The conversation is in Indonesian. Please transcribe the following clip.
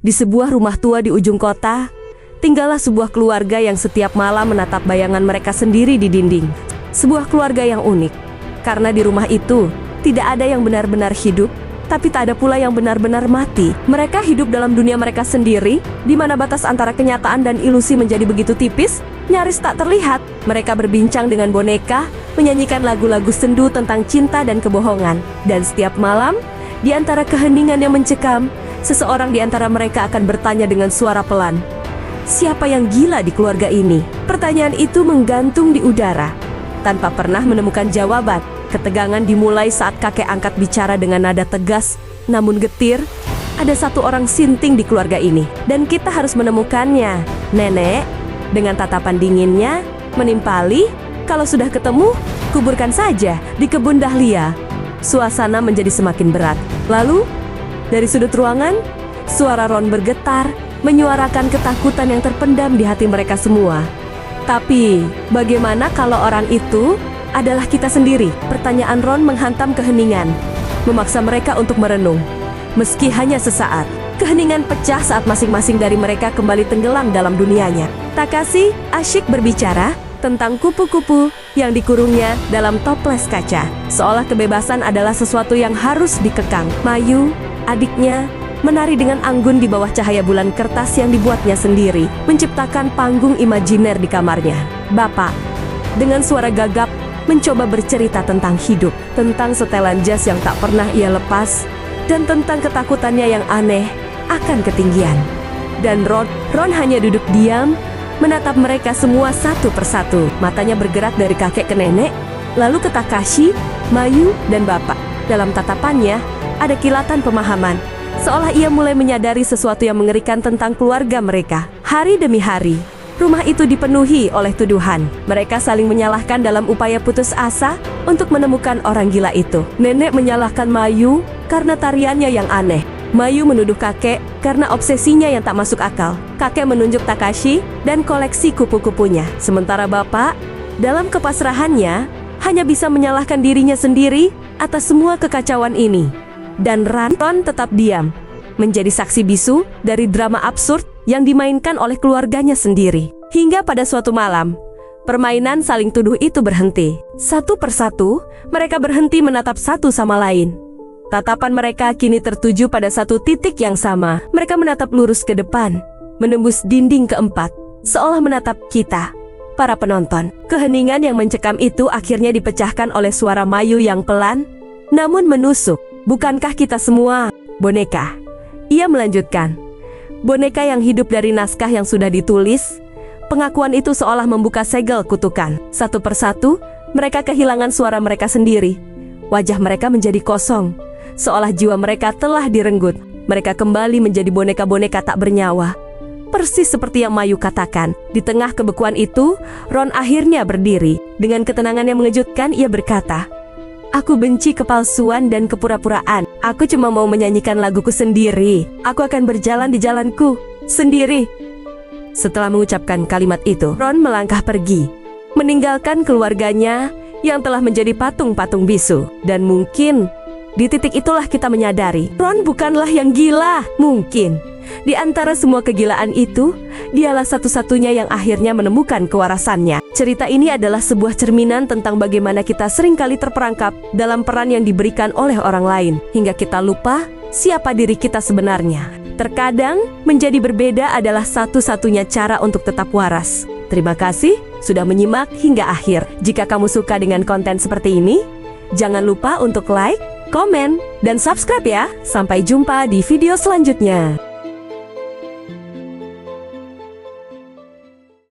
Di sebuah rumah tua di ujung kota, tinggallah sebuah keluarga yang setiap malam menatap bayangan mereka sendiri di dinding. Sebuah keluarga yang unik, karena di rumah itu tidak ada yang benar-benar hidup, tapi tak ada pula yang benar-benar mati. Mereka hidup dalam dunia mereka sendiri, di mana batas antara kenyataan dan ilusi menjadi begitu tipis, nyaris tak terlihat. Mereka berbincang dengan boneka, menyanyikan lagu-lagu sendu tentang cinta dan kebohongan. Dan setiap malam, di antara keheningan yang mencekam, seseorang di antara mereka akan bertanya dengan suara pelan, "Siapa yang gila di keluarga ini?" Pertanyaan itu menggantung di udara, tanpa pernah menemukan jawaban. Ketegangan dimulai saat kakek angkat bicara dengan nada tegas, namun getir. Ada satu orang sinting di keluarga ini, dan kita harus menemukannya. Nenek, dengan tatapan dinginnya, menimpali, "Kalau sudah ketemu, kuburkan saja di kebun dahlia." Suasana menjadi semakin berat. Lalu, dari sudut ruangan, suara Ron bergetar, menyuarakan ketakutan yang terpendam di hati mereka semua. Tapi, bagaimana kalau orang itu adalah kita sendiri? Pertanyaan Ron menghantam keheningan, memaksa mereka untuk merenung. Meski hanya sesaat, keheningan pecah saat masing-masing dari mereka kembali tenggelam dalam dunianya. Takashi asyik berbicara tentang kupu-kupu yang dikurungnya dalam toples kaca, seolah kebebasan adalah sesuatu yang harus dikekang. Mayu, adiknya, menari dengan anggun di bawah cahaya bulan kertas yang dibuatnya sendiri, menciptakan panggung imajiner di kamarnya. Bapak, dengan suara gagap, mencoba bercerita tentang hidup, tentang setelan jas yang tak pernah ia lepas, dan tentang ketakutannya yang aneh akan ketinggian. Dan Ron hanya duduk diam, menatap mereka semua satu persatu. Matanya bergerak dari kakek ke nenek, lalu ke Takashi, Mayu, dan bapak. Dalam tatapannya, ada kilatan pemahaman, seolah ia mulai menyadari sesuatu yang mengerikan tentang keluarga mereka. Hari demi hari, rumah itu dipenuhi oleh tuduhan. Mereka saling menyalahkan dalam upaya putus asa untuk menemukan orang gila itu. Nenek menyalahkan Mayu karena tariannya yang aneh. Mayu menuduh kakek karena obsesinya yang tak masuk akal. Kakek menunjuk Takashi dan koleksi kupu-kupunya. Sementara bapak, dalam kepasrahannya, hanya bisa menyalahkan dirinya sendiri atas semua kekacauan ini. Dan Ron tetap diam, menjadi saksi bisu dari drama absurd yang dimainkan oleh keluarganya sendiri. Hingga pada suatu malam, permainan saling tuduh itu berhenti. Satu persatu, mereka berhenti menatap satu sama lain. Tatapan mereka kini tertuju pada satu titik yang sama. Mereka menatap lurus ke depan, menembus dinding keempat, seolah menatap kita, para penonton. Keheningan yang mencekam itu akhirnya dipecahkan oleh suara Mayu yang pelan, namun menusuk. "Bukankah kita semua boneka?" Ia melanjutkan. "Boneka yang hidup dari naskah yang sudah ditulis." Pengakuan itu seolah membuka segel kutukan. Satu persatu, mereka kehilangan suara mereka sendiri. Wajah mereka menjadi kosong, seolah jiwa mereka telah direnggut. Mereka kembali menjadi boneka-boneka tak bernyawa. Persis seperti yang Mayu katakan. Di tengah kebekuan itu, Ron akhirnya berdiri. Dengan ketenangan yang mengejutkan, ia berkata, "Aku benci kepalsuan dan kepura-puraan. Aku cuma mau menyanyikan laguku sendiri. Aku akan berjalan di jalanku sendiri." Setelah mengucapkan kalimat itu, Ron melangkah pergi, meninggalkan keluarganya yang telah menjadi patung-patung bisu. Dan mungkin di titik itulah kita menyadari, Ron bukanlah yang gila. Mungkin di antara semua kegilaan itu, dialah satu-satunya yang akhirnya menemukan kewarasannya. Cerita ini adalah sebuah cerminan tentang bagaimana kita seringkali terperangkap dalam peran yang diberikan oleh orang lain, hingga kita lupa siapa diri kita sebenarnya. Terkadang, menjadi berbeda adalah satu-satunya cara untuk tetap waras. Terima kasih sudah menyimak hingga akhir. Jika kamu suka dengan konten seperti ini, jangan lupa untuk like, komen, dan subscribe ya. Sampai jumpa di video selanjutnya.